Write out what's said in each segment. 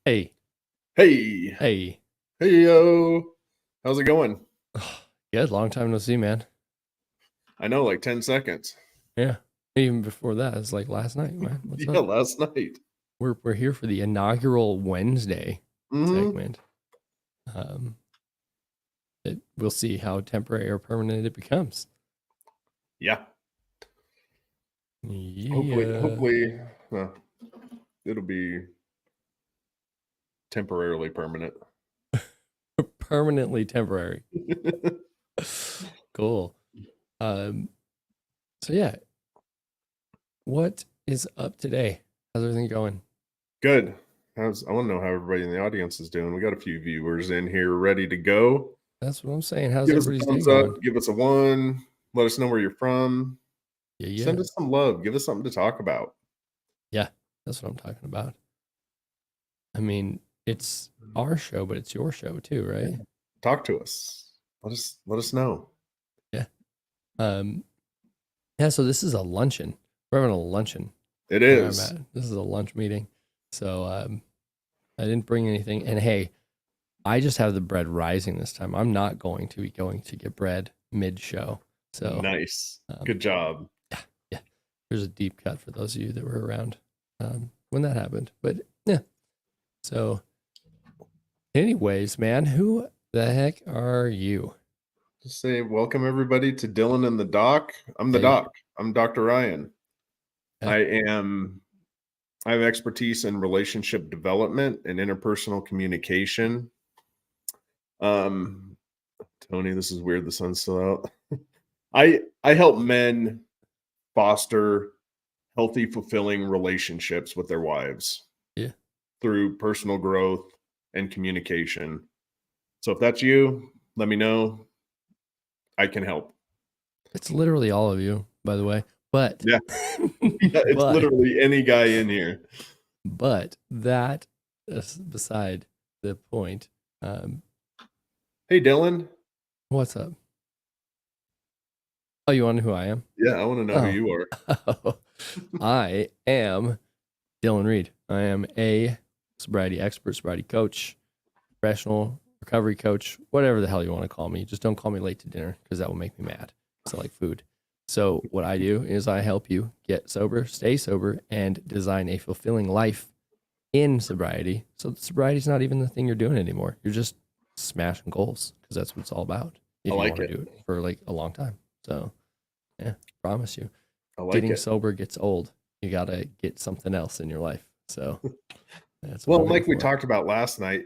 Hey, Hey, hey. hey, yo. How's it going? Good, long time no see, man. I know, like 10 seconds. Yeah. Even before that, it's like last night, man. What's Yeah, up? last night. We're here for the inaugural Wednesday Hmm. segment. Um, we'll see how temporary or permanent it becomes. Yeah. Hopefully, Yeah. hopefully, uh, it'll be temporarily permanent. Permanently temporary. Cool. Um, so yeah, what is up today? How's everything going? Good. I want to know how everybody in the audience is doing. We got a few viewers in here ready to go. That's what I'm saying. How's Give us a everybody's day thumbs up. going? Give us a one. Let us know where you're from. Yeah, yeah. Send us some love. Give us something to talk about. Yeah, that's what I'm talking about. I mean, it's our show, but it's your show too, Yeah. right? Talk to us. Let us know. Yeah. Um, yeah, so this is a luncheon. We're having a luncheon It where I'm is. at. This is a lunch meeting. So I didn't bring anything. And hey, I just have the bread rising this time. I'm not going to be going to get bread mid show. So Nice. um, Good job. yeah, yeah. There's a deep cut for those of you that were around when that happened. But yeah. So anyways, man, who the heck are you? Just say welcome everybody to Dylan and the Doc. I'm the Hey, Doc. I'm Dr. Ryan. yeah, I am I have expertise in relationship development and interpersonal communication. Um Tony, this is weird. The sun's still out. I help men foster healthy, fulfilling relationships with their wives yeah. through personal growth and communication. So if that's you, let me know. I can help. It's literally all of you, by the way. But, Yeah. Yeah, it's but, literally any guy in here. but that is beside the point. Um, Hey, Dylan. what's up? Oh, you want to know who I am? Yeah, I want to know who Oh, you are. I am Dillon Reed. I am a sobriety expert, sobriety coach, professional recovery coach, whatever the hell you want to call me. Just don't call me late to dinner because that will make me mad. So, like food. So, what I do is I help you get sober, stay sober, and design a fulfilling life in sobriety. So sobriety is not even the thing you're doing anymore. You're just smashing goals because that's what it's all about. I If you like want to it. do it for like a long time. So yeah, promise you, I like getting it. sober gets old. You gotta get something else in your life. So that's what Well, I'm here like we for. talked about last night,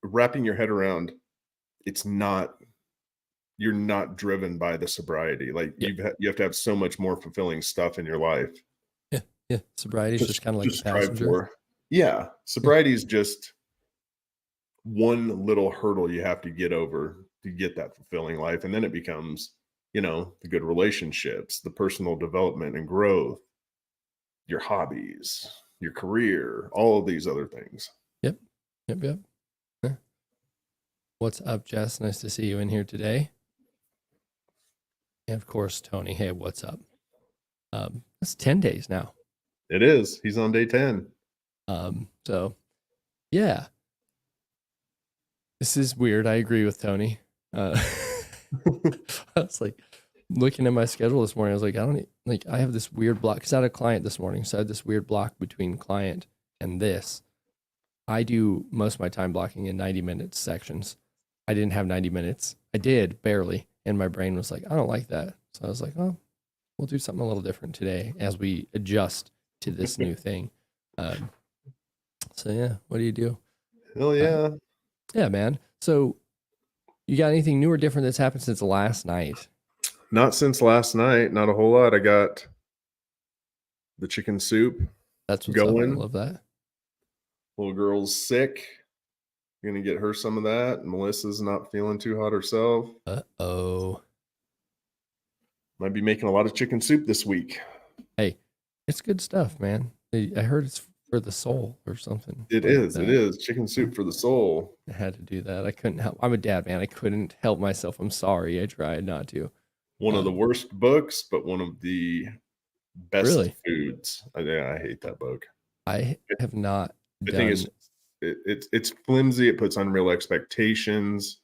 wrapping your head around it's not you're not driven by the sobriety. Like Yep. you have to have so much more fulfilling stuff in your life Yeah. Yeah. Sobriety is to just kind of like to the strive passenger. for. Yeah, Yeah. sobriety is just one little hurdle you have to get over to get that fulfilling life, and then it becomes, the good relationships, the personal development and growth, your hobbies, your career, all of these other things. Yep. Yep. Yep. Yeah. What's up, Jess? Nice to see you in here today. And of course, Tony. Hey, what's up? It's 10 days now. It is. He's on day 10. So yeah, this is weird. I agree with Tony. Uh, I was like looking at my schedule this morning. I was like, I have this weird block because I had a client this morning. So I had this weird block between client and this. I do most of my time blocking in 90-minute sections. I didn't have 90 minutes. I did barely. And my brain was like, I don't like that. So I was like, oh, we'll do something a little different today as we adjust to this new thing. Um, so yeah, what do you do? Hell Uh, yeah. yeah, man. So you got anything new or different that's happened since last night? Not since last night. Not a whole lot. I got the chicken soup That's what's up. I going. love that. Little girl's sick. Gonna get her some of that. Melissa's not feeling too hot herself. Oh. Might be making a lot of chicken soup this week. Hey, it's good stuff, man. I heard it's for the soul or something It like is. It that. is chicken Yeah, soup for the soul. I had to do that. I couldn't help. I'm a dad, man. I couldn't help myself. I'm sorry. I tried not to. One of the Um, worst books, but one of the best really, foods. Yeah, I hate that book. I have not I think it's done. it's flimsy. It puts unreal expectations.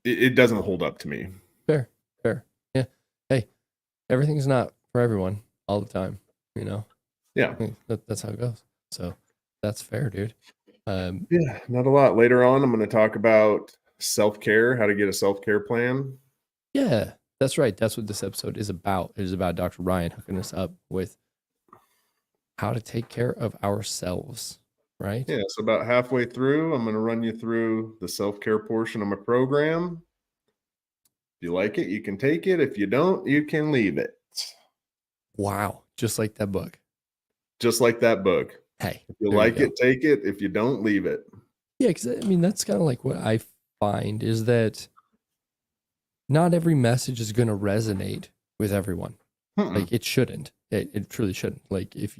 It doesn't hold up to me. Fair, fair. Yeah. Hey, everything's not for everyone all the time, you know? Yeah. That's how it goes. So that's fair, dude. Yeah, not a lot. Later on, I'm going to talk about self-care, how to get a self-care plan. Yeah, that's right. That's what this episode is about. It is about Dr. Ryan hooking us up with how to take care of ourselves, right? Yeah, so about halfway through, I'm going to run you through the self-care portion of my program. If you like it, you can take it. If you don't, you can leave it. Wow. Just like that book. Just like that book. Hey, If you there you like go. it, take it. If you don't, leave it. Yeah, because I mean, that's kind of like what I find is that not every message is going to resonate with everyone. Mm-mm. Like it shouldn't. It truly shouldn't. Like if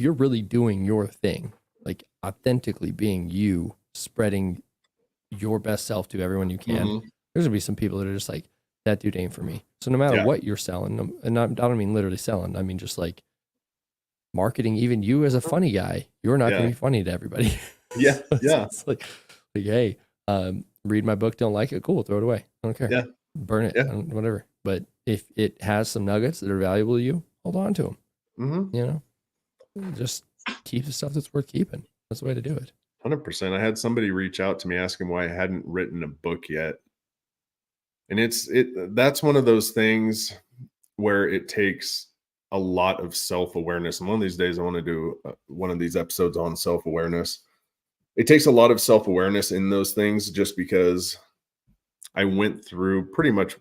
you're really doing your thing, like authentically being you, spreading your best self to everyone you can, Mhm. there's gonna be some people that are just like, that dude ain't for me. So no matter Yeah. what you're selling, and I don't mean literally selling, I mean just like marketing, even you as a funny guy, you're not gonna Yeah. be funny to everybody. Yeah. So Yeah. it's like, hey, read my book, don't like it, cool, throw it away. I don't care. Yeah. Burn it, Yeah. whatever. But if it has some nuggets that are valuable to you, hold on to them. Mhm. You know, just keep the stuff that's worth keeping. That's the way to do it. 100%. I had somebody reach out to me asking why I hadn't written a book yet. And that's one of those things where it takes a lot of self-awareness. And one of these days I want to do one of these episodes on self-awareness. It takes a lot of self-awareness in those things just because I went through pretty much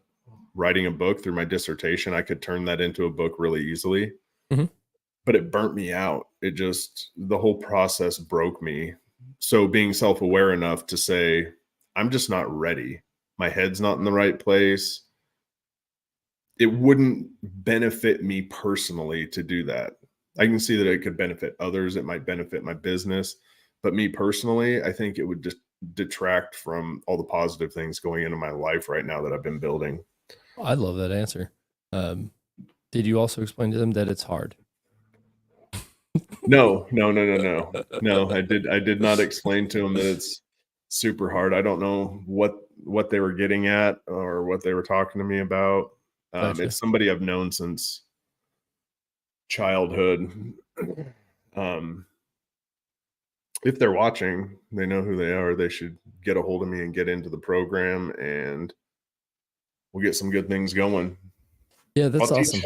writing a book through my dissertation. I could turn that into a book really easily, Mhm. but it burnt me out. The whole process broke me. So being self-aware enough to say, I'm just not ready. My head's not in the right place. It wouldn't benefit me personally to do that. I can see that it could benefit others. It might benefit my business, but me personally, I think it would just detract from all the positive things going into my life right now that I've been building. I love that answer. Did you also explain to them that it's hard? No, no, no, no, no. No, I did not explain to them that it's super hard. I don't know what they were getting at or what they were talking to me about. Gotcha. It's somebody I've known since childhood. Um, if they're watching, they know who they are. They should get a hold of me and get into the program, and we'll get some good things going. Yeah, I'll that's teach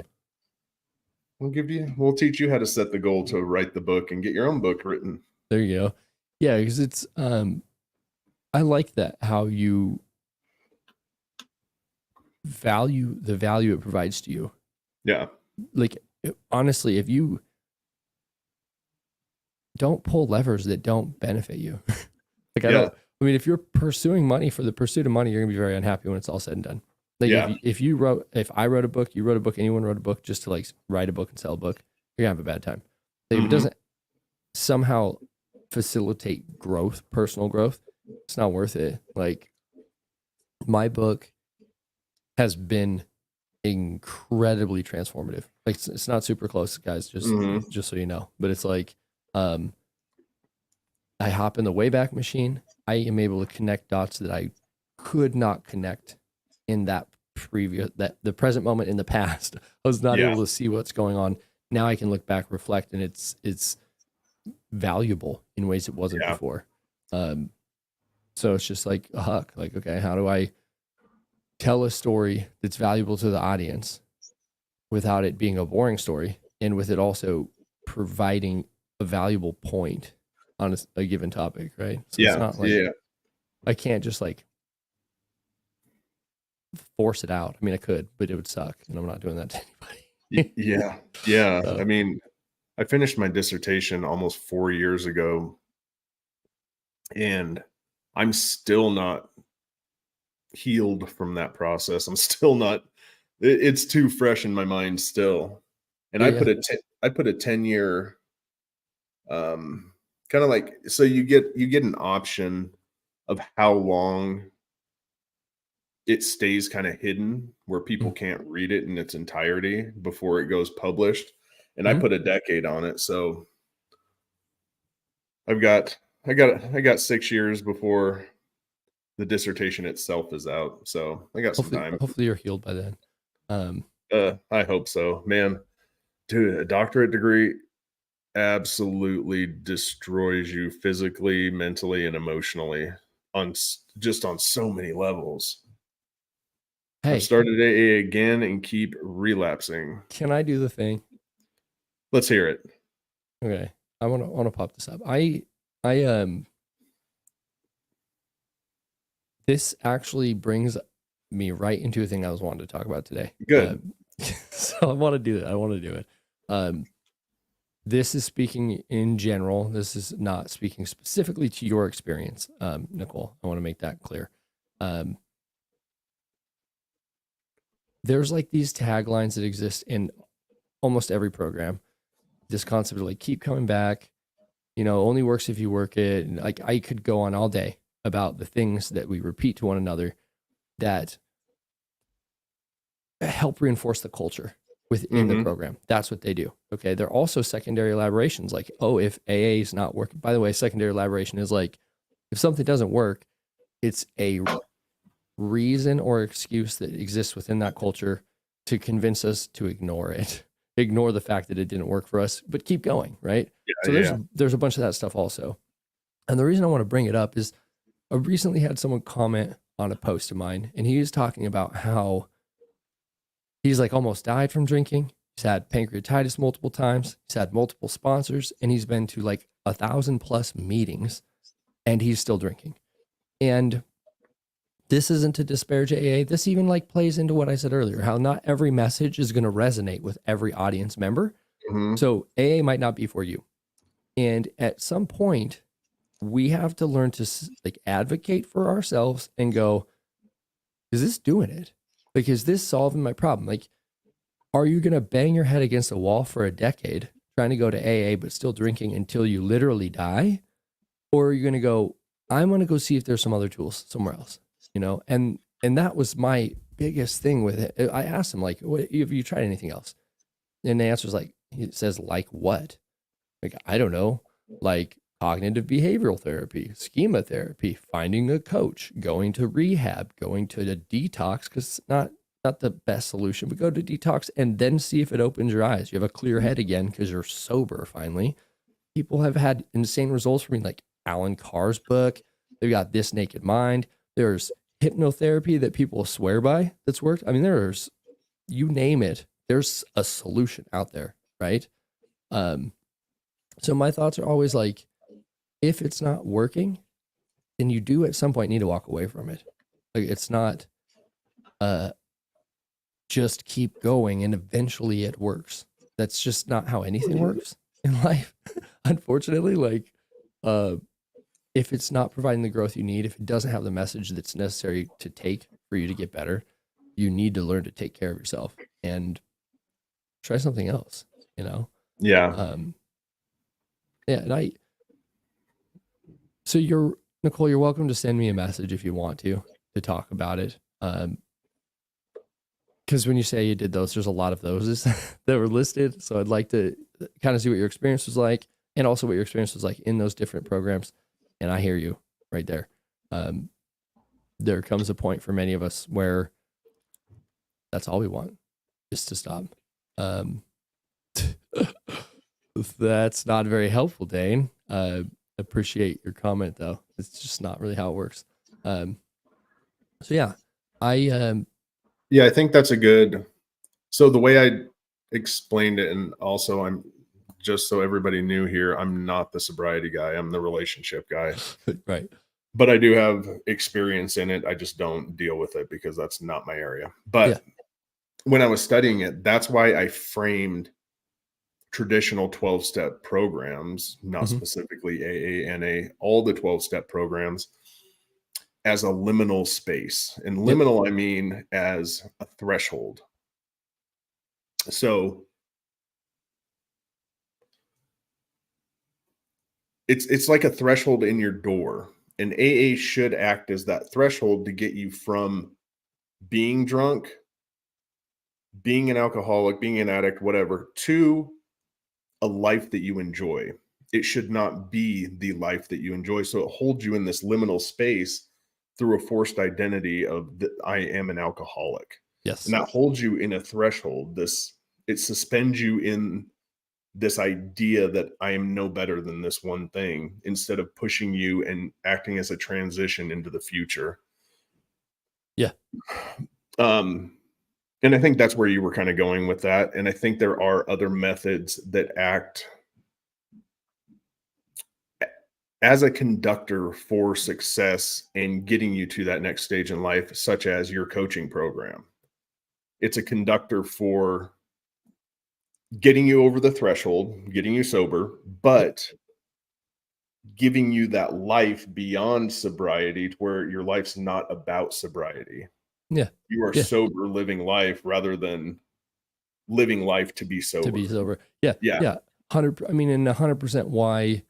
awesome. we'll teach you how to set the goal to write the book and get your own book written. There you go. Yeah, because it's I like that how you value the value it provides to you. Yeah. Like honestly, if you don't pull levers that don't benefit you, like Yeah. I mean, if you're pursuing money for the pursuit of money, you're gonna be very unhappy when it's all said and done. Like Yeah. if I wrote a book, you wrote a book, anyone wrote a book just to like write a book and sell a book, you're gonna have a bad time. Like if it Mhm. doesn't somehow facilitate growth, personal growth, it's not worth it. Like my book has been incredibly transformative. Like it's not super close, guys, Mhm. just so you know. But it's like um I hop in the Wayback Machine. I am able to connect dots that I could not connect in that the present moment in the past. I was not Yeah. able to see what's going on. Now I can look back, reflect, and it's valuable in ways it wasn't Yeah. before. Um, so it's just like a huck. Like, okay, how do I tell a story that's valuable to the audience without it being a boring story, and with it also providing a valuable point on a given topic, right? So it's Yeah. not like Yeah. I can't just like force it out. I mean, I could, but it would suck, and I'm not doing that to anybody. Yeah. Yeah. I So, mean, I finished my dissertation almost 4 years ago, and I'm still not healed from that process. I'm still not it's too fresh in my mind still. And yeah, yeah. I put a 10-year kind of like so you get an option of how long it stays kind of hidden where people can't read it in its entirety before it goes published. And I Mm-hmm. put a decade on it. So I've got I got 6 years before the dissertation itself is out, so I got some time. Hopefully you're healed by then. Um, I hope so, man. Dude, a doctorate degree absolutely destroys you physically, mentally, and emotionally just on so many levels. I've hey, started AA again and keep relapsing. can I do the thing? Let's hear it. Okay, I want to pop this up. I this actually brings me right into a thing I was wanting to talk about today. Good. So I want to do it. I want to do it. This is speaking in general. This is not speaking specifically to your experience, Nicole. I want to make that clear. There's like these taglines that exist in almost every program. This concept of like keep coming back, only works if you work it. And like I could go on all day about the things that we repeat to one another that help reinforce the culture within the program. That's what they do. Okay. They're also secondary elaborations like, oh, if AA is not working, by the way, secondary elaboration is like, if something doesn't work, it's a reason or excuse that exists within that culture to convince us to ignore it, ignore the fact that it didn't work for us, but keep going. Right. So there's a bunch of that stuff also. And the reason I want to bring it up is I recently had someone comment on a post of mine, and he was talking about how he's like almost died from drinking. He's had pancreatitis multiple times. He's had multiple sponsors, and he's been to like 1,000+ meetings, and he's still drinking. And this isn't to disparage AA. This even like plays into what I said earlier, how not every message is going to resonate with every audience member. So AA might not be for you. And at some point, we have to learn to like advocate for ourselves and go, is this doing it? Like, is this solving my problem? Like, are you going to bang your head against a wall for a decade trying to go to AA, but still drinking until you literally die? Or are you going to go, I'm going to go see if there's some other tools somewhere else, And that was my biggest thing with it. I asked him, like, what, have you tried anything else? And the answer is like, he says, like what? Like, I don't know, like cognitive behavioral therapy, schema therapy, finding a coach, going to rehab, going to the detox, because it's not the best solution, but go to detox and then see if it opens your eyes. You have a clear head again because you're sober finally. People have had insane results from me, like Alan Carr's book. They've got This Naked Mind. There's hypnotherapy that people swear by that's worked. I mean, there's, you name it, there's a solution out there, right? So my thoughts are always like, if it's not working, then you do at some point need to walk away from it. Like, it's not just keep going and eventually it works. That's just not how anything works in life. Unfortunately, like if it's not providing the growth you need, if it doesn't have the message that's necessary to take for you to get better, you need to learn to take care of yourself and try something else, Yeah. Yeah, and so Nicole, you're welcome to send me a message if you want to talk about it. Because when you say you did those, there's a lot of those that were listed. So I'd like to kind of see what your experience was like, and also what your experience was like in those different programs. And I hear you right there. There comes a point for many of us where that's all we want, just to stop. That's not very helpful, Dane. Appreciate your comment though. It's just not really how it works. So yeah, I think that's a good. So the way I explained it, and also I'm just so everybody knew here, I'm not the sobriety guy. I'm the relationship guy. Right. But I do have experience in it. I just don't deal with it because that's not my area. But when I was studying it, that's why I framed traditional 12-step programs, not specifically AA, NA, all the 12-step programs as a liminal space. And liminal, I mean as a threshold. So it's like a threshold in your door. And AA should act as that threshold to get you from being drunk, being an alcoholic, being an addict, whatever, to a life that you enjoy. it should not be the life that you enjoy. So it holds you in this liminal space through a forced identity of I am an alcoholic. And Yes. that holds you in a threshold. It suspends you in this idea that I am no better than this one thing, instead of pushing you and acting as a transition into the future. Yeah. Um, and I think that's where you were kind of going with that. And I think there are other methods that act as a conductor for success and getting you to that next stage in life, such as your coaching program. It's a conductor for getting you over the threshold, getting you sober, Yep. but giving you that life beyond sobriety, to where your life's not about sobriety. Yeah. You are Yeah. sober living life rather than living life to be To be sober. sober. Yeah. Yeah. Yeah. 100. I mean, and 100% why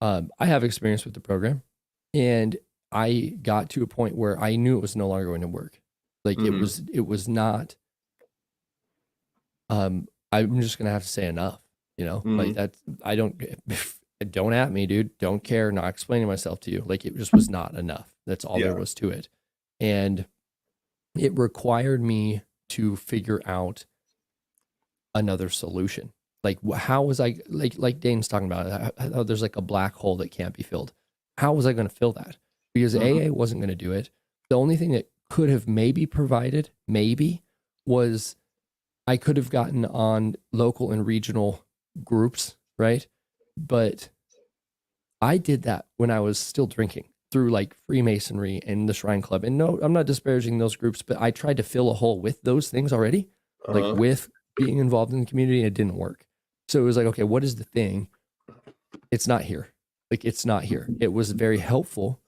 I have experience with the program, and I got to a point where I knew it was no longer going to work. Like Mhm. it was not, I'm just going to have to say enough, like Mhm. that. I don't, don't at me, dude. Don't care. Not explaining myself to you. Like it just was not enough. That's all there Yeah. was to it. And it required me to figure out another solution. Like how was I, like Dane's talking about, how there's like a black hole that can't be filled. How was I going to fill that? Because Mhm. AA wasn't going to do it. The only thing that could have maybe provided, was I could have gotten on local and regional groups, right? But I did that when I was still drinking through like Freemasonry and the Shrine Club. And no, I'm not disparaging those groups, but I tried to fill a hole with those things already, like Uh-huh. with being involved in the community, and it didn't work. So it was like, okay, what is the thing? It's not here. Like it's not here. It was very helpful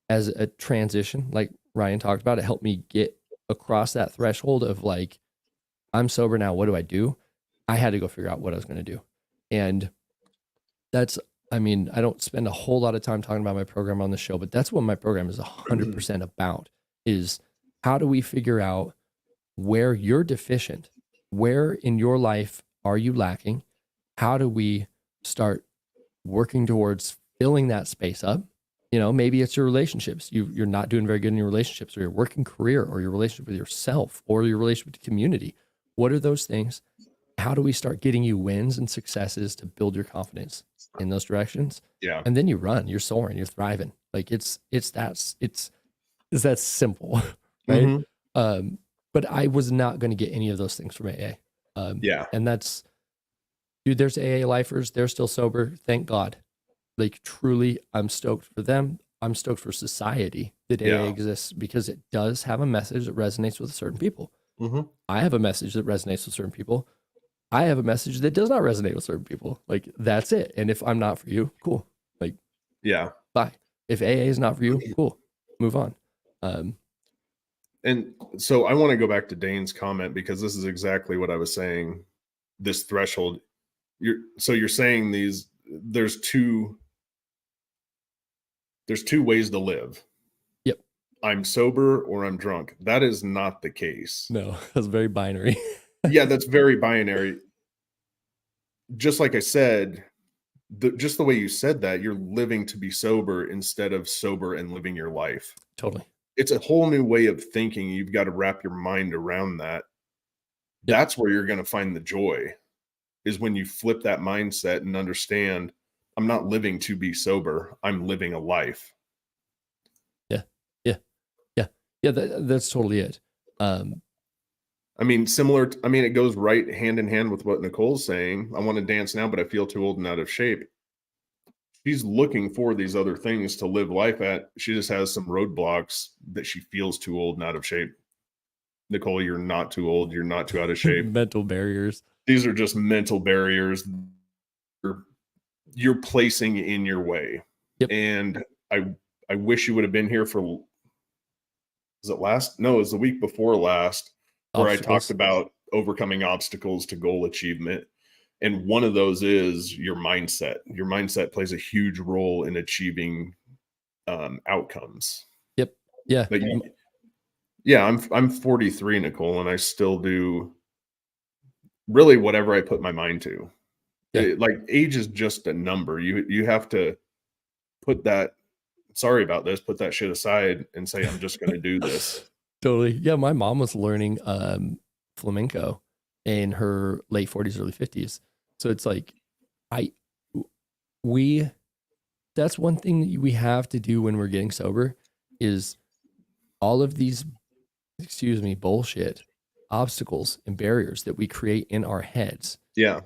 as a transition, like Ryan talked about. It helped me get across that threshold of like, I'm sober now. What do I do? I had to go figure out what I was going to do. And that's, I mean, I don't spend a whole lot of time talking about my program on the show, but that's what my program is 100% about, is how do we figure out where you're deficient? Where in your life are you lacking? How do we start working towards filling that space up? Maybe it's your relationships. You're not doing very good in your relationships, or your working career, or your relationship with yourself, or your relationship with the community. What are those things? How do we start getting you wins and successes to build your confidence in those directions? Yeah. And then you run, you're soaring, you're thriving. Like it's that simple, right? Mhm. Um, but I was not going to get any of those things from AA. Yeah. And that's, dude, there's AA lifers, they're still sober. Thank God. Like truly, I'm stoked for them. I'm stoked for society that AA Yeah. exists, because it does have a message that resonates with certain people. Mhm. I have a message that resonates with certain people. I have a message that does not resonate with certain people. Like that's it. And if I'm not for you, cool. Like Yeah. bye. If AA is not for you, cool. Move on. And so I want to go back to Dane's comment, because this is exactly what I was saying. This threshold. You're saying there's two ways to live. Yep. I'm sober or I'm drunk. That is not the case. No, that's very binary. Yeah, that's very binary. Just like I said, just the way you said that, you're living to be sober instead of sober and living your life. Totally. It's a whole new way of thinking. You've got to wrap your mind around that. Yep. That's where you're going to find the joy, is when you flip that mindset and understand, I'm not living to be sober. I'm living a life. Yeah. Yeah. Yeah. Yeah. That's totally it. I mean, it goes right hand in hand with what Nicole's saying. I want to dance now, but I feel too old and out of shape. She's looking for these other things to live life at. She just has some roadblocks that she feels too old and out of shape. Nicole, you're not too old. You're not too out of shape. Mental barriers. These are just mental barriers you're placing in your way. Yep. And I wish you would have been here for, was it last? No, it was the week before last, where I talked Obstacles. about overcoming obstacles to goal achievement. And one of those is your mindset. Your mindset plays a huge role in achieving outcomes. Yep. Yeah. But yeah, I'm 43, Nicole, and I still do really whatever I put my mind to. Yeah. Like age is just a number. You have to put that, sorry about this, put that shit aside and say, I'm just going to do this. Totally. Yeah, my mom was learning flamenco in her late 40s, early 50s. So it's like I we that's one thing that we have to do when we're getting sober is all of these, excuse me, bullshit obstacles and barriers that we create in our heads Yeah.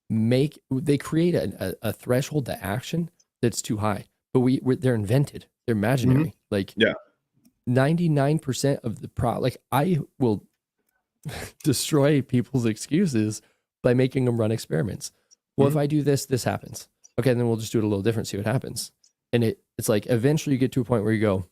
they create a threshold to action that's too high. But they're invented. They're imaginary. Like Yeah. 99% of the like I will destroy people's excuses by making them run experiments. Well, if I do this, this happens. Okay, then we'll just do it a little different, see what happens. And it's like eventually you get to a point where you go,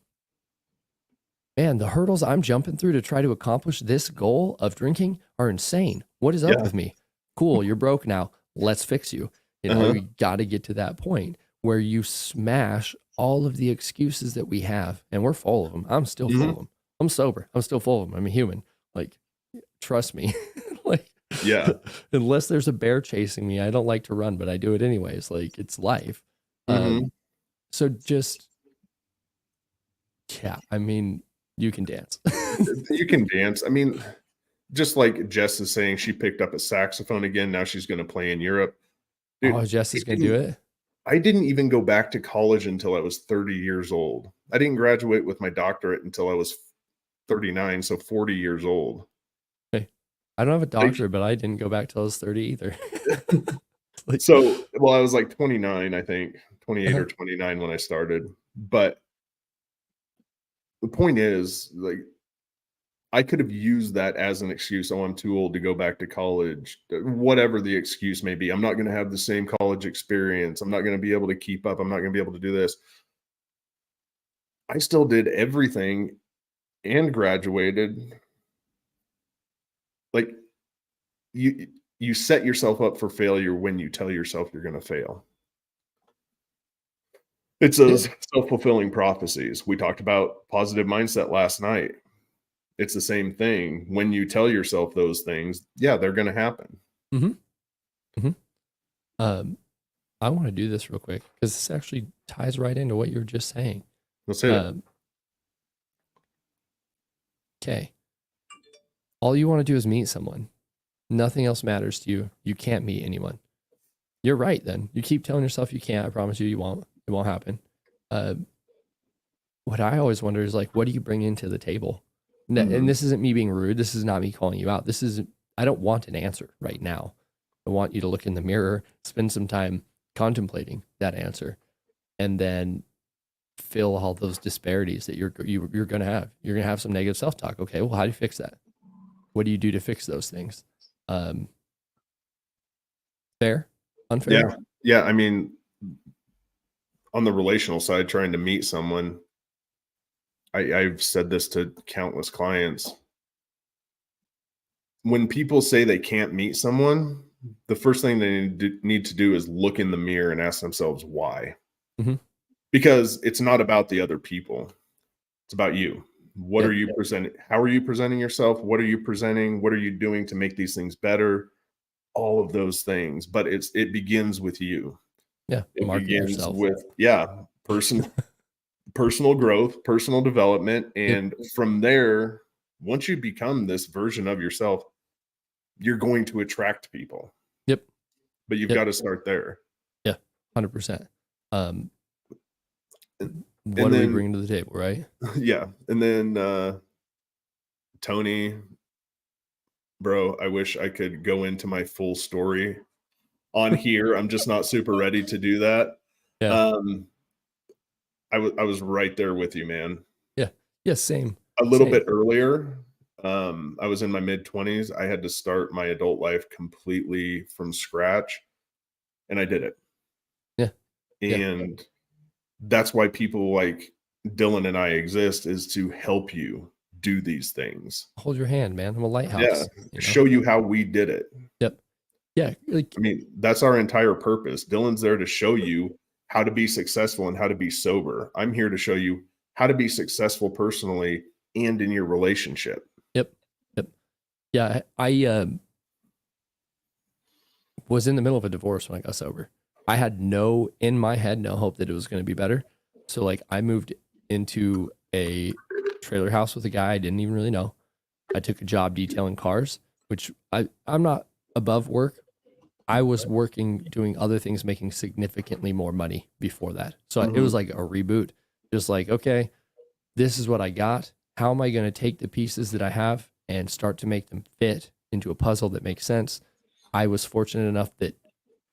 man, the hurdles I'm jumping through to try to accomplish this goal of drinking are insane. What is up with me? Cool, you're broke now. Let's fix you. You know, you got to get to that point where you smash all of the excuses that we have, and we're full of them. I'm still full of them. I'm sober. I'm still full of them. I'm a human. Like, trust me. Like, yeah. Unless there's a bear chasing me, I don't like to run, but I do it anyways. Like, it's life. So just, yeah, I mean, you can dance. You can dance. I mean, just like Jess is saying, she picked up a saxophone again. Now she's going to play in Europe. Dude, oh, Jess is going to do it? I didn't even go back to college until I was 30 years old. I didn't graduate with my doctorate until I was 39, so 40 years old. Okay. I don't have a doctorate, but I didn't go back till I was 30 either. Like, so, well, I was like 29, I think, 28 or 29 when I started. But the point is, like, I could have used that as an excuse. Oh, I'm too old to go back to college. Whatever the excuse may be. I'm not going to have the same college experience. I'm not going to be able to keep up. I'm not going to be able to do this. I still did everything and graduated. Like, you set yourself up for failure when you tell yourself you're going to fail. It's those self-fulfilling prophecies. We talked about positive mindset last night. It's the same thing. When you tell yourself those things, yeah, they're going to happen. I want to do this real quick because this actually ties right into what you were just saying. Let's hit it. Okay. All you want to do is meet someone. Nothing else matters to you. You can't meet anyone. You're right then. You keep telling yourself you can't. I promise you, you won't. It won't happen. What I always wonder is like, what do you bring into the table? And this isn't me being rude. This is not me calling you out. I don't want an answer right now. I want you to look in the mirror, spend some time contemplating that answer, and then fill all those disparities that you're going to have. You're going to have some negative self-talk. Okay, well, how do you fix that? What do you do to fix those things? Fair? Unfair? Yeah. I mean, on the relational side, trying to meet someone, I've said this to countless clients. When people say they can't meet someone, the first thing they need to do is look in the mirror and ask themselves why. Because it's not about the other people. It's about you. What are you presenting? How are you presenting yourself? What are you presenting? What are you doing to make these things better? All of those things. But it begins with you. Yeah. It begins with, personal growth, personal development. And from there, once you become this version of yourself, you're going to attract people. But you've got to start there. 100%. What do we bring to the table, right? Yeah. And then Tony, bro, I wish I could go into my full story on here. I'm just not super ready to do that. I was right there with you, man. Yeah, same. A little bit earlier, I was in my mid-20s. I had to start my adult life completely from scratch, and I did it. And that's why people like Dillon and I exist, is to help you do these things. Hold your hand, man. I'm a lighthouse. Yeah. Show you how we did it. Yeah. I mean, that's our entire purpose. Dillon's there to show you how to be successful and how to be sober. I'm here to show you how to be successful personally and in your relationship. Yeah. was in the middle of a divorce when I got sober. I had in my head, no hope that it was going to be better. So like I moved into a trailer house with a guy I didn't even really know. I took a job detailing cars, which I'm not above work. I was working doing other things, making significantly more money before that. So it was like a reboot. Just like, okay, this is what I got. How am I going to take the pieces that I have and start to make them fit into a puzzle that makes sense? I was fortunate enough that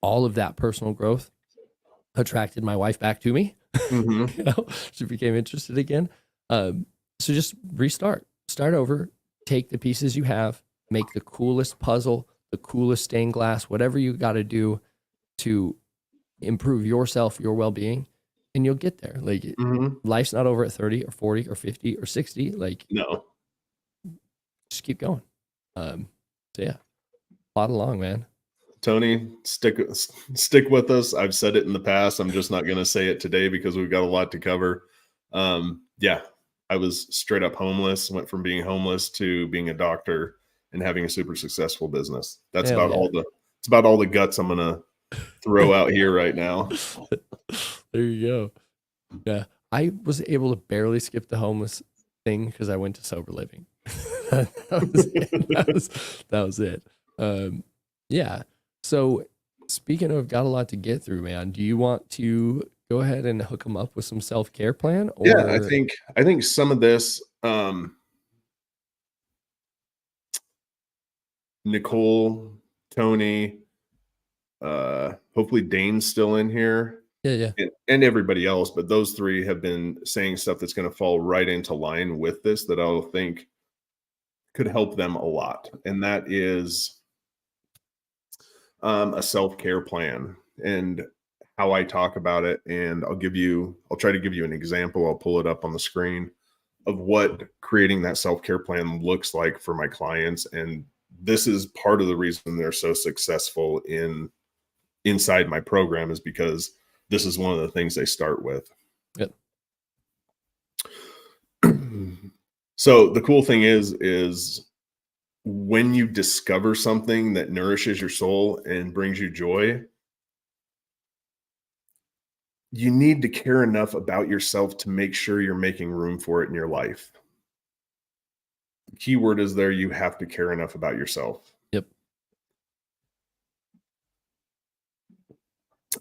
all of that personal growth attracted my wife back to me. You know, she became interested again. So just start over, take the pieces you have, make the coolest puzzle, the coolest stained glass, whatever you got to do to improve yourself, your well-being, and you'll get there. Like life's not over at 30 or 40 or 50 or 60. Like No. just keep going. So yeah, plod along, man. Tony, stick with us. I've said it in the past. I'm just not going to say it today because we've got a lot to cover. Yeah, I was straight up homeless, went from being homeless to being a doctor and having a super successful business. That's Hell about yeah. it's about all the guts I'm going to throw out here right now. There you go. Yeah. I was able to barely skip the homeless thing because I went to sober living. that was it. That was it. Yeah. So speaking of got a lot to get through, man, do you want to go ahead and hook them up with some self-care plan? Or Yeah, I think some of this, Nicole, Tony, hopefully Dane's still in here. yeah. And everybody else, but those three have been saying stuff that's going to fall right into line with this that I'll think could help them a lot. And that is a self-care plan and how I talk about it. And I'll try to give you an example. I'll pull it up on the screen of what creating that self-care plan looks like for my clients. And this is part of the reason they're so successful inside my program is because this is one of the things they start with. Yep. So the cool thing is when you discover something that nourishes your soul and brings you joy, you need to care enough about yourself to make sure you're making room for it in your life. The key word is there, you have to care enough about yourself. Yep.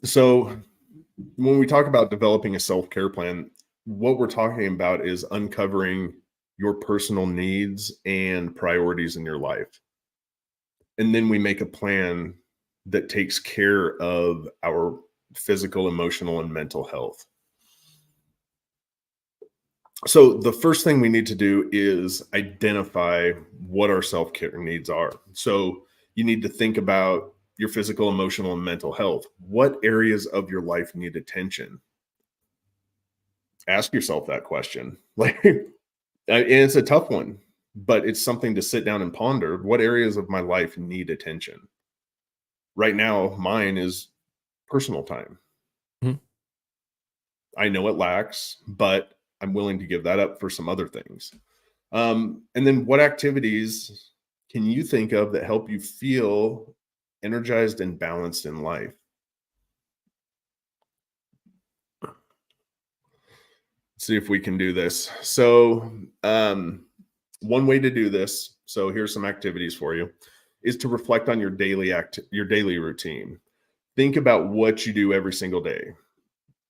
So when we talk about developing a self-care plan, what we're talking about is uncovering your personal needs and priorities in your life. And then we make a plan that takes care of our physical, emotional, and mental health. So the first thing we need to do is identify what our self-care needs are. So you need to think about your physical, emotional, and mental health. What areas of your life need attention? Ask yourself that question. Like, and it's a tough one, but it's something to sit down and ponder. What areas of my life need attention? Right now, mine is personal time. I know it lacks, but I'm willing to give that up for some other things. And then what activities can you think of that help you feel energized and balanced in life? See if we can do this. So, one way to do this, so here's some activities for you, is to reflect on your daily routine. Think about what you do every single day.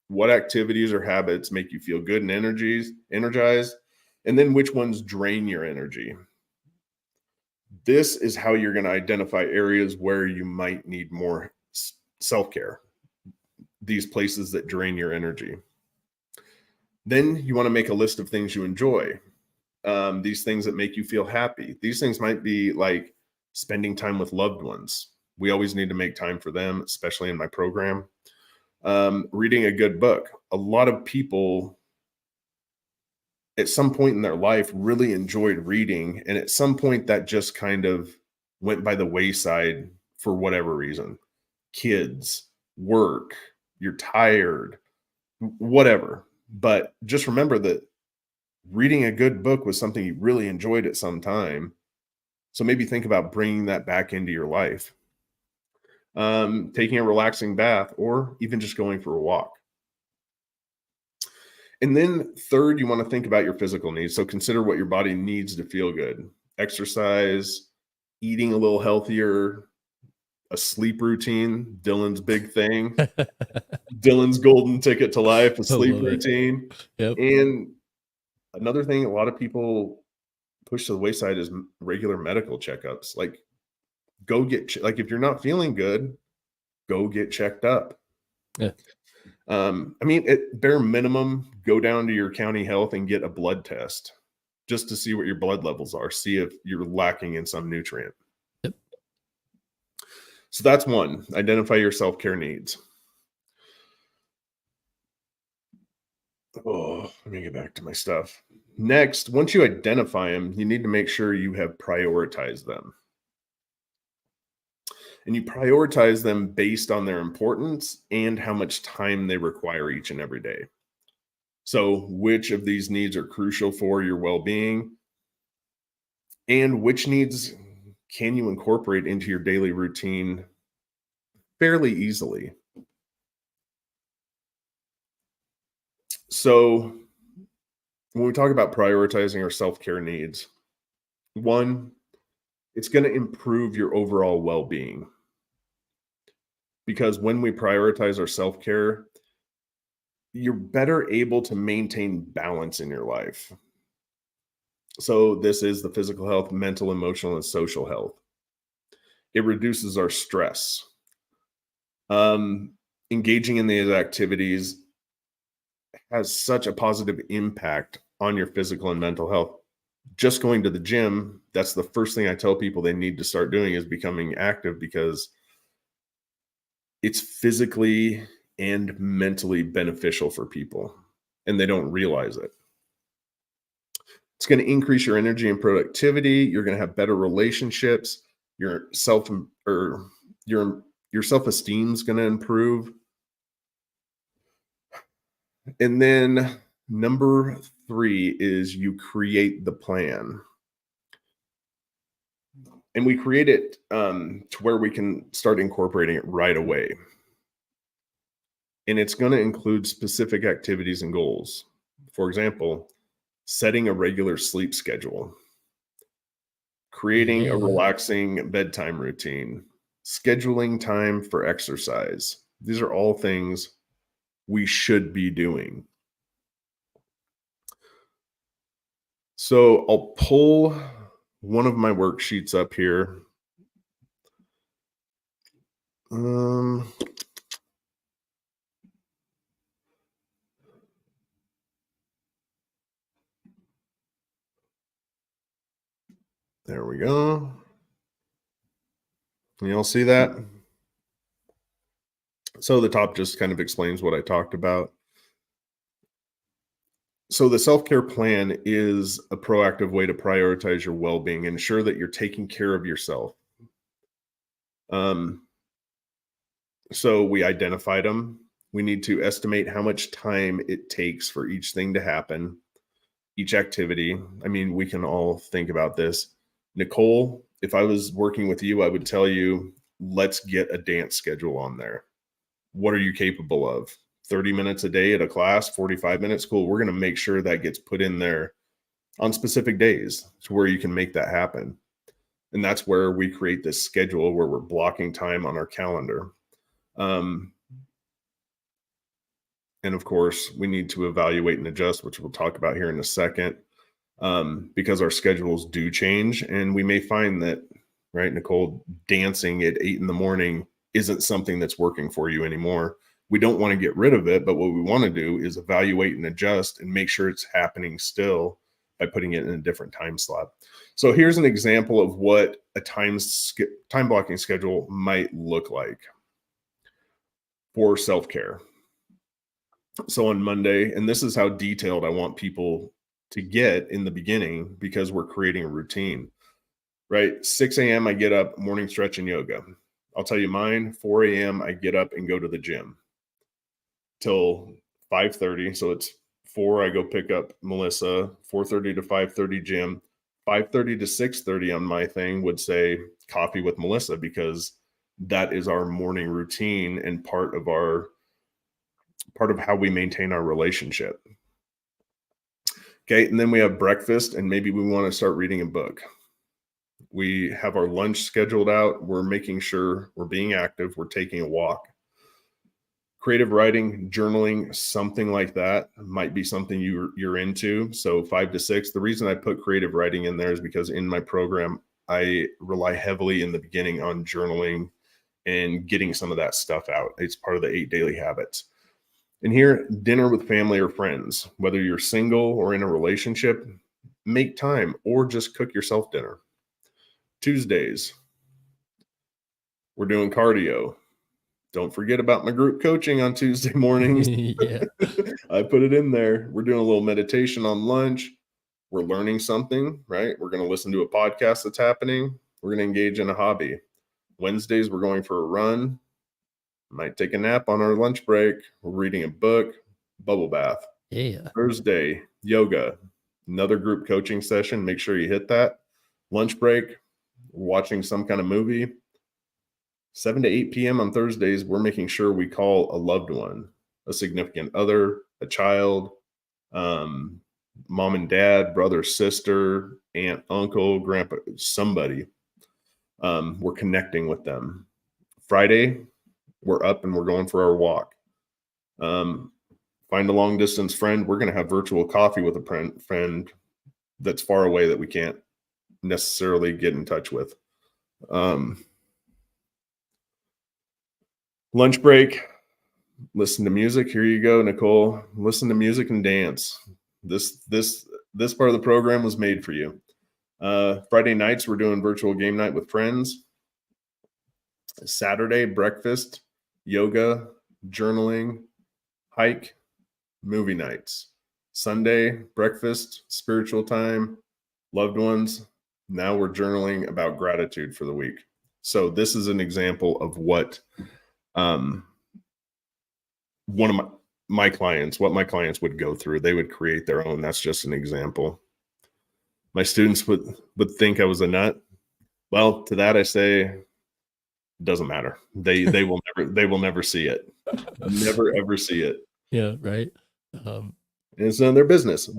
What activities or habits make you feel good and energized, and then which ones drain your energy. This is how you're going to identify areas where you might need more self-care, these places that drain your energy. Then you want to make a list of things you enjoy, these things that make you feel happy. These things might be like spending time with loved ones. We always need to make time for them, especially in my program. Reading a good book. A lot of people at some point in their life really enjoyed reading, and at some point that just kind of went by the wayside for whatever reason. Kids, work, you're tired, whatever. But just remember that reading a good book was something you really enjoyed at some time. So maybe think about bringing that back into your life. taking a relaxing bath, or even just going for a walk. And then third, you want to think about your physical needs. So consider what your body needs to feel good. Exercise, eating a little healthier, a sleep routine, Dillon's big thing. Dillon's golden ticket to life, a I sleep love it. routine. Yep. And another thing a lot of people push to the wayside is regular medical checkups. Like, go get, like, if you're not feeling good, go get checked up. Yeah. I mean, at bare minimum, go down to your county health and get a blood test just to see what your blood levels are, see if you're lacking in some nutrient. Yep. So that's one, identify your self-care needs. Oh, let me get back to my stuff. Next, once you identify them, you need to make sure you have prioritized them. And you prioritize them based on their importance and how much time they require each and every day. So, which of these needs are crucial for your well being, and which needs can you incorporate into your daily routine fairly easily? So, when we talk about prioritizing our self care needs, one, it's going to improve your overall well being. Because when we prioritize our self care, you're better able to maintain balance in your life. So, this is the physical health, mental, emotional, and social health. It reduces our stress. Um, Engaging in these activities has such a positive impact on your physical and mental health. Just going to the gym, that's the first thing I tell people they need to start doing is becoming active, because it's physically and mentally beneficial for people, and they don't realize it. It's going to increase your energy and productivity. You're going to have better relationships. Your self or your self-esteem is going to improve. And then number 3 is you create the plan. And we create it to where we can start incorporating it right away. And it's going to include specific activities and goals. For example, setting a regular sleep schedule, creating a Yeah. relaxing bedtime routine, scheduling time for exercise. These are all things we should be doing. So I'll pull one of my worksheets up here. Um, there we go. Can you all see that? So the top just kind of explains what I talked about. So the self-care plan is a proactive way to prioritize your well-being, ensure that you're taking care of yourself. Um, so we identified them. We need to estimate how much time it takes for each thing to happen, each activity. I mean, we can all think about this. Nicole, if I was working with you, I would tell you, let's get a dance schedule on there. What are you capable of? 30 minutes a day at a class, 45 minutes? Cool. We're going to make sure that gets put in there on specific days to where you can make that happen. And that's where we create this schedule where we're blocking time on our calendar. And of course, we need to evaluate and adjust, which we'll talk about here in a second, because our schedules do change. And we may find that, right, Nicole, dancing at 8 a.m. isn't something that's working for you anymore. We don't want to get rid of it, but what we want to do is evaluate and adjust and make sure it's happening still by putting it in a different time slot. So here's an example of what a time blocking schedule might look like for self-care. So on Monday, and this is how detailed I want people to get in the beginning, because we're creating a routine, right? 6 a.m. I get up, morning stretch and yoga. I'll tell you mine, 4 a.m. I get up and go to the gym till 5:30. So it's 4, I go pick up Melissa, 4:30 to 5:30 gym, 5:30 to 6:30 on my thing would say coffee with Melissa, because that is our morning routine and part of how we maintain our relationship. Okay, and then we have breakfast, and maybe we want to start reading a book. We have our lunch scheduled out. We're making sure we're being active. We're taking a walk. Creative writing, journaling, something like that might be something you're into. So 5 to 6. The reason I put creative writing in there is because in my program, I rely heavily in the beginning on journaling and getting some of that stuff out. It's part of the 8 daily habits. And here, dinner with family or friends, whether you're single or in a relationship, make time or just cook yourself dinner. Tuesdays, we're doing cardio. Don't forget about my group coaching on Tuesday mornings. Yeah. I put it in there. We're doing a little meditation on lunch. We're learning something, right? We're going to listen to a podcast that's happening. We're going to engage in a hobby. Wednesdays, we're going for a run. Might take a nap on our lunch break. We're reading a book, bubble bath. Yeah. Thursday, yoga, another group coaching session. Make sure you hit that. Lunch break, watching some kind of movie. 7 to 8 p.m. on Thursdays, we're making sure we call a loved one, a significant other, a child, mom and dad, brother, sister, aunt, uncle, grandpa, somebody. We're connecting with them. Friday, we're up and we're going for our walk. Find a long distance friend. We're going to have virtual coffee with a friend that's far away that we can't necessarily get in touch with. Lunch break, listen to music. Here you go, Nicole. Listen to music and dance. This part of the program was made for you. Friday nights, we're doing virtual game night with friends. Saturday, breakfast, yoga, journaling, hike, movie nights. Sunday, breakfast, spiritual time, loved ones. Now we're journaling about gratitude for the week. So this is an example of what one of my clients would go through. They would create their own. That's just an example. My students would think I was a nut. Well, to that I say, it doesn't matter. They will never see it. Never ever see it. Yeah, right. And it's none of their business.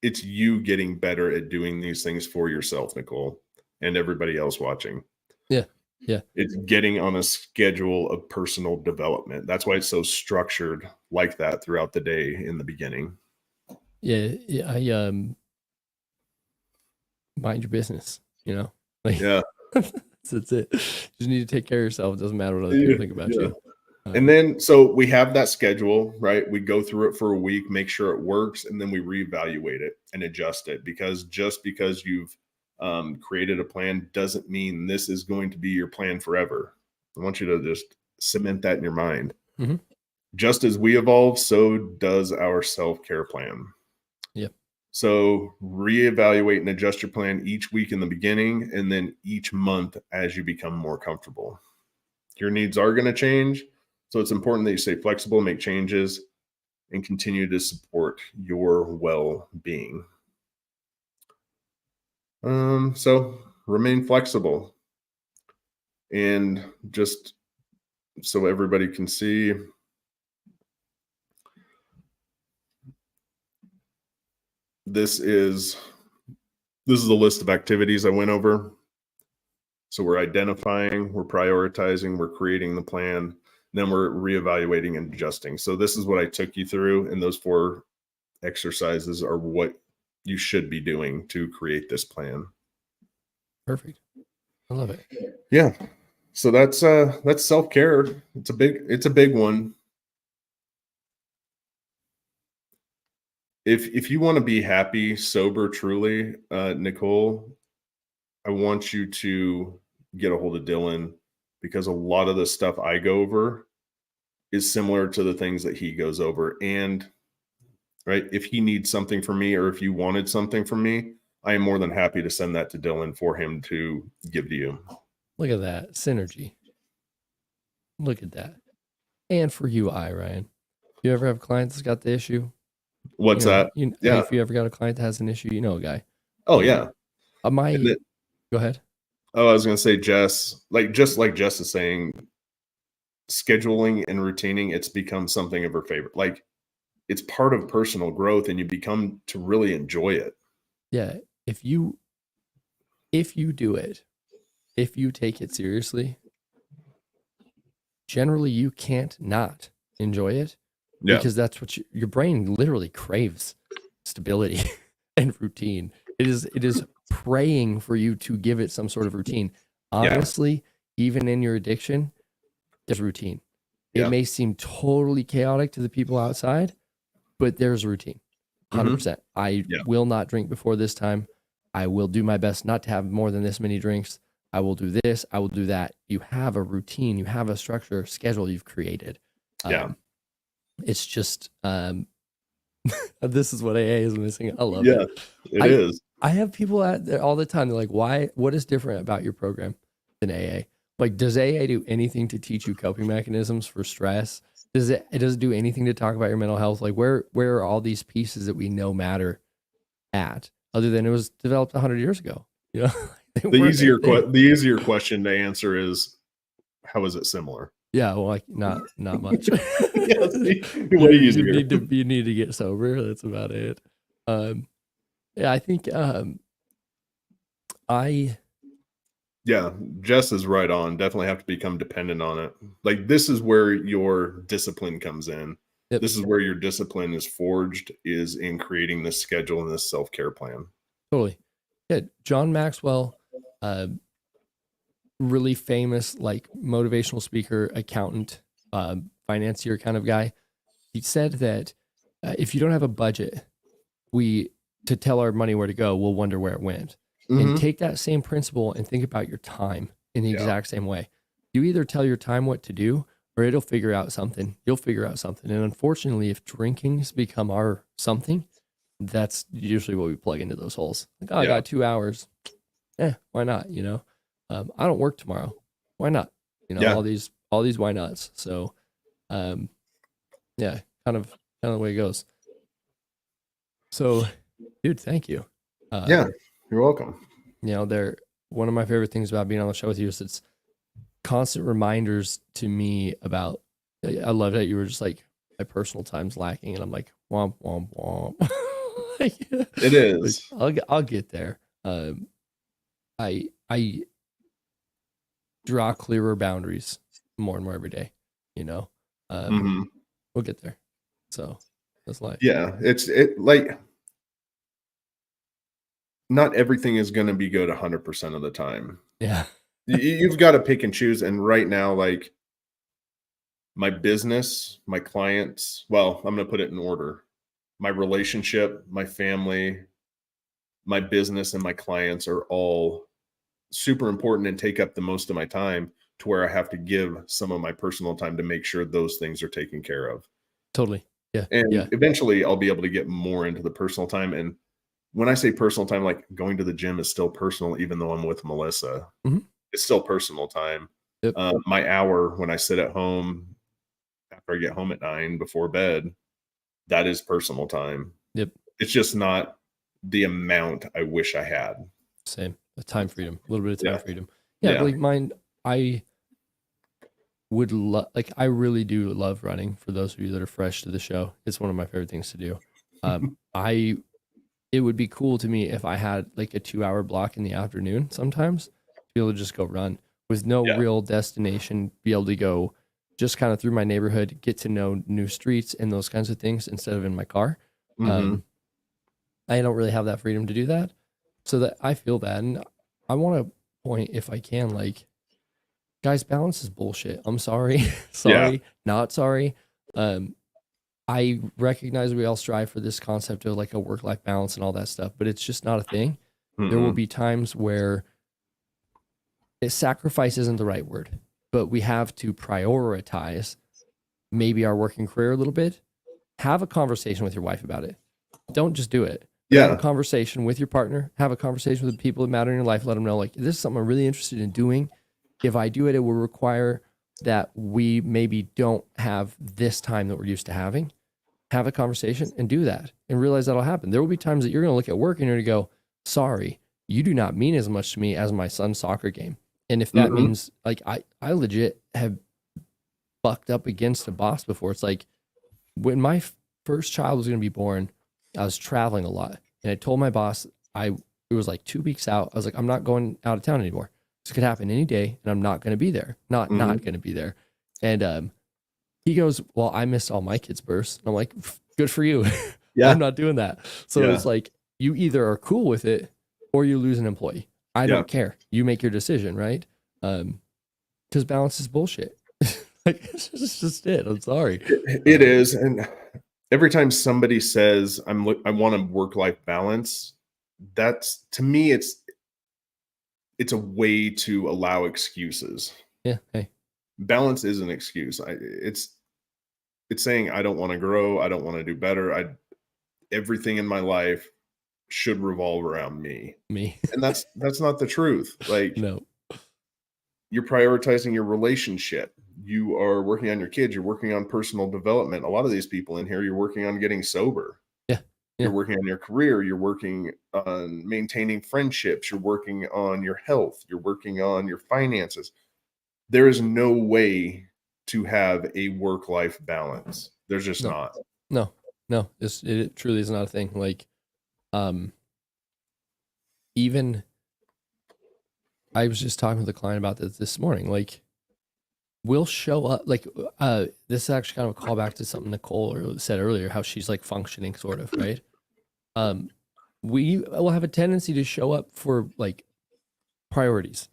It's you getting better at doing these things for yourself, Nicole, and everybody else watching. Yeah. Yeah. It's getting on a schedule of personal development. That's why it's so structured like that throughout the day in the beginning. Yeah. I mind your business, Like, Yeah. that's it. You just need to take care of yourself. It doesn't matter what other people think about you. And then, so we have that schedule, right? We go through it for a week, make sure it works, and then we reevaluate it and adjust it. Because just because you've created a plan doesn't mean this is going to be your plan forever. I want you to just cement that in your mind. Mm-hmm. Just as we evolve, so does our self-care plan. Yep. So reevaluate and adjust your plan each week in the beginning, and then each month as you become more comfortable. Your needs are going to change. So it's important that you stay flexible, make changes, and continue to support your well-being. So remain flexible. And just so everybody can see, this is a list of activities I went over. So we're identifying, we're prioritizing, we're creating the plan, then we're reevaluating and adjusting. So this is what I took you through, and those 4 exercises are what you should be doing to create this plan. Perfect. I love it. Yeah. So that's self-care. It's a big one. If you want to be happy, sober, truly, Nicole, I want you to get a hold of Dillon, because a lot of the stuff I go over is similar to the things that he goes over. And right, if he needs something from me, or if you wanted something from me, I am more than happy to send that to Dillon for him to give to you. Look at that synergy. Look at that. And for you, Ryan, you ever have a client that's got the issue? What's that? Yeah. If you ever got a client that has an issue, a guy. Oh, yeah. Go ahead. Oh, I was gonna say Jess, like just like Jess is saying, scheduling and routining, it's become something of her favorite. Like it's part of personal growth and you become to really enjoy it. Yeah. If you if you do it, if you take it seriously, generally you can't not enjoy it Yeah. because that's what your brain literally craves stability and routine. It is praying for you to give it some sort of routine. Yeah. Honestly, even in your addiction, there's routine. It Yeah. may seem totally chaotic to the people outside, but there's a routine. Hmm. 100%. I Yeah. will not drink before this time. I will do my best not to have more than this many drinks. I will do this. I will do that. You have a routine. You have a structure, schedule you've created. Yeah. Um, it's just this is what AA is missing. I love Yeah. it. It I is. I have people out there all the time. They're like, "Why? What is different about your program than AA? Like, does AA do anything to teach you coping mechanisms for stress? Does it do anything to talk about your mental health? Like, where are all these pieces that we know matter at? Other than it was developed 100 years ago, you know, they weren't a thing. The easier question to answer is how is it similar? Yeah, well, like not much. Yeah, see, you way you easier. need to get sober. That's about it. Um, yeah, I think I Yeah, Jess is right on. Definitely have to become dependent on it. Like this is where your discipline comes in. yep, This is where your discipline is forged is in creating this schedule and this self-care plan. totally. Yeah, John Maxwell, uh, really famous like motivational speaker, accountant, financier kind of guy. He said that if you don't have a budget, we to tell our money where to go, we'll wonder where it went. And Mhm. take that same principle and think about your time in the Yeah. exact same way. You either tell your time what to do or it'll figure out something. You'll figure out something. And unfortunately, if drinking's become our something, that's usually what we plug into those holes. Like, oh, I Yeah. got 2 hours. Why not? You know, I don't work tomorrow. Why not? You know, Yeah. all these why nots. So, um, yeah, kind of the way it goes. So, dude, thank you. Yeah. You're welcome. You know, they're one of my favorite things about being on the show with you is it's constant reminders to me about. I love that you were just like my personal time's lacking, and I'm like womp womp womp. like, It like, is. I'll get there. I draw clearer boundaries more and more every day. You know, um, Mhm. we'll get there. So that's life. Yeah. It like not everything is going to be good 100% of the time. Yeah, You've got to pick and choose. And right now, like my business, my clients, well, I'm going to put it in order. My relationship, my family, my business, and my clients are all super important and take up the most of my time to where I have to give some of my personal time to make sure those things are taken care of. totally. Yeah, And yeah. eventually I'll be able to get more into the personal time. And when I say personal time, like going to the gym is still personal, even though I'm with Melissa. Hmm. It's still personal time. Yep, My hour when I sit at home after I get home at 9 before bed, that is personal time. yep. It's just not the amount I wish I had. Same. The time freedom, a little bit of time Yeah. freedom. Yeah, Yeah. like mine. I would love, like, I really do love running. For those of you that are fresh to the show, it's one of my favorite things to do. I it would be cool to me if I had like a 2 hour block in the afternoon sometimes to be able to just go run with no Yeah. real destination, be able to go just kind of through my neighborhood, get to know new streets and those kinds of things instead of in my car. Mhm. Um, I don't really have that freedom to do that. So that I feel that. And I want to point, if I can, like, guys, balance is bullshit. I'm sorry. Yeah. Sorry, not sorry. Um, I recognize we all strive for this concept of like a work life balance and all that stuff, but it's just not a thing. There will Mm-mm. be times where sacrifice isn't the right word, but we have to prioritize maybe our working career a little bit. Have a conversation with your wife about it. Don't just do it, but have a Yeah. conversation with your partner. Have a conversation with the people that matter in your life. Let them know, like, this is something I'm really interested in doing. If I do it, it will require that we maybe don't have this time that we're used to having. Have a conversation and do that and realize that'll happen. There will be times that you're going to look at work and you're going to go, sorry. you do not mean as much to me as my son's soccer game. And if that Hmm. means like I legit have bucked up against a boss before. It's like when my first child was going to be born, I was traveling a lot. And I told my boss, it was like 2 weeks out. I was like, I'm not going out of town anymore. This could happen any day and I'm not going to be there. Not Hmm. going to be there. And he goes, well, I missed all my kids' births. And I'm like, good for you. I'm Yeah. not doing that. So Yeah. it's like, you either are cool with it or you lose an employee. I Yeah. don't care. You make your decision, right? Because balance is bullshit. Like, it's just it. I'm sorry. It is. And every time somebody says I want a work life balance, that's to me it's a way to allow excuses. Yeah. Hey, Balance is an excuse. It's saying I don't want to grow, I don't want to do better. I Everything in my life should revolve around me. me. And that's not the truth. Like, No. you're prioritizing your relationship. You are working on your kids, you're working on personal development. A lot of these people in here, you're working on getting sober. Yeah. You're Yeah. working on your career, you're working on maintaining friendships, you're working on your health, you're working on your finances. There is no way to have a work-life balance. There's just No. not. No. No. It truly is not a thing. Like, um, even I was just talking with a client about this morning. Like, we'll show up. Like, this is actually kind of a callback to something Nicole said earlier, how she's like functioning, sort of, right? Um, we will have a tendency to show up for like priorities.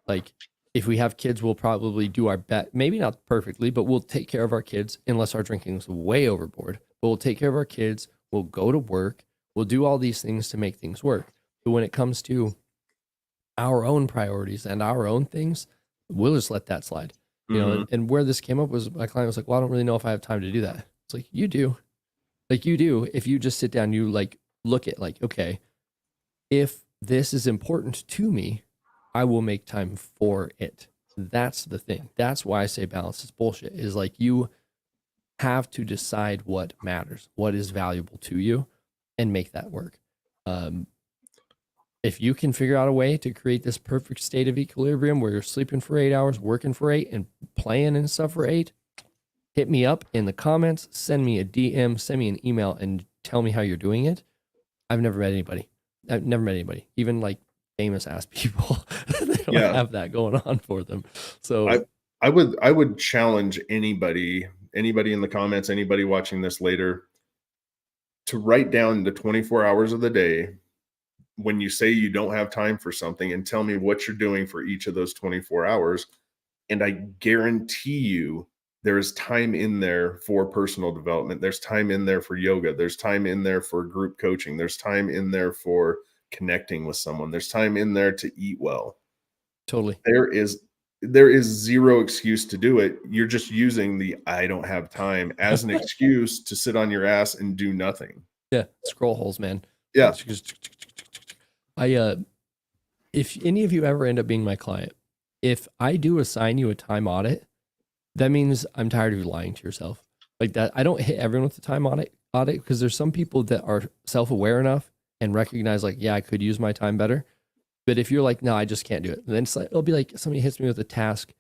Like, if we have kids, we'll probably do our best, maybe not perfectly, but we'll take care of our kids unless our drinking is way overboard. But we'll take care of our kids. We'll go to work. We'll do all these things to make things work. But when it comes to our own priorities and our own things, we'll just let that slide. You know, Mhm. and where this came up was my client was like, well, I don't really know if I have time to do that. It's like, you do. Like, you do. If you just sit down, you like look at like, okay, if this is important to me, I will make time for it. That's the thing. That's why I say balance is bullshit. Is like, you have to decide what matters, what is valuable to you, and make that work. Um, if you can figure out a way to create this perfect state of equilibrium where you're sleeping for 8 hours, working for 8, and playing and stuff for 8, hit me up in the comments, send me a DM, send me an email, and tell me how you're doing it. I've never met anybody. I've never met anybody, even like famous ass people. They don't Yeah. have that going on for them. I So, I would challenge anybody in the comments, anybody watching this later, to write down the 24 hours of the day when you say you don't have time for something and tell me what you're doing for each of those 24 hours. And I guarantee you there's time in there for personal development. There's time in there for yoga. There's time in there for group coaching. There's time in there for connecting with someone. There's time in there to eat well. totally. There is zero excuse to do it. You're just using the I don't have time as an excuse to sit on your ass and do nothing. Yeah, scroll holes, man. Yeah. I if any of you ever end up being my client, if I do assign you a time audit, that means I'm tired of you lying to yourself. Like that, I don't hit everyone with the time audit because there's some people that are self-aware enough and recognize like, yeah, I could use my time better. But if you're like, no, I just can't do it, then it's like, it'll be like somebody hits me with a task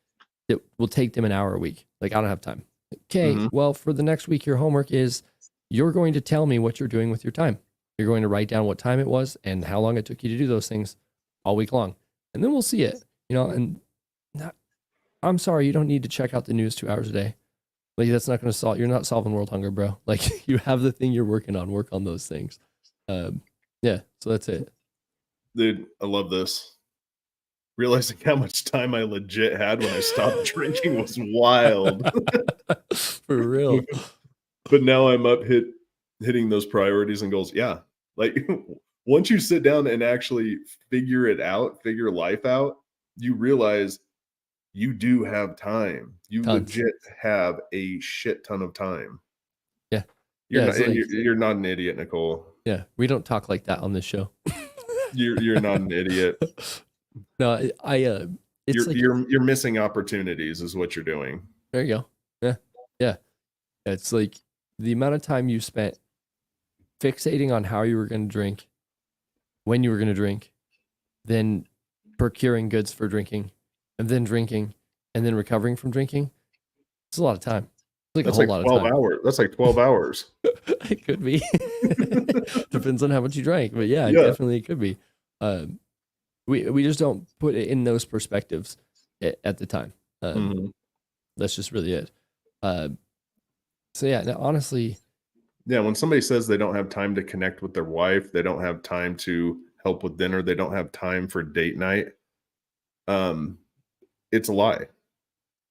that will take them an hour a week. Like, I don't have time. Okay, Mhm. well, for the next week, your homework is you're going to tell me what you're doing with your time. You're going to write down what time it was and how long it took you to do those things all week long. And then we'll see it, and not, I'm sorry, you don't need to check out the news 2 hours a day. Like, that's not going to solve, you're not solving world hunger, bro. Like, you have the thing you're working on, work on those things. Um, yeah, so that's it. Dude, I love this. Realizing how much time I legit had when I stopped drinking was wild. For real. But now I'm hitting those priorities and goals. Yeah. Like, once you sit down and actually figure it out, figure life out, you realize you do have time. You Tons. legit have a shit ton of time. Yeah. You're Yeah, not it's and like, you're not an idiot, Nicole. yeah, we don't talk like that on this show. You're not an idiot. No, it's like, You're missing opportunities is what you're doing. there you go. Yeah. Yeah. It's like the amount of time you spent fixating on how you were going to drink, when you were going to drink, then procuring goods for drinking, and then drinking, and then recovering from drinking. It's a lot of time. It's like That's a whole like lot of 12 time. hours. That's like 12 hours. It could be. Depends on how much you drank, but yeah, Yeah. definitely it could be. We just don't put it in those perspectives at the time. Mhm. That's just really it. So yeah, now, honestly, Yeah, when somebody says they don't have time to connect with their wife, they don't have time to help with dinner, they don't have time for date night, um, it's a lie.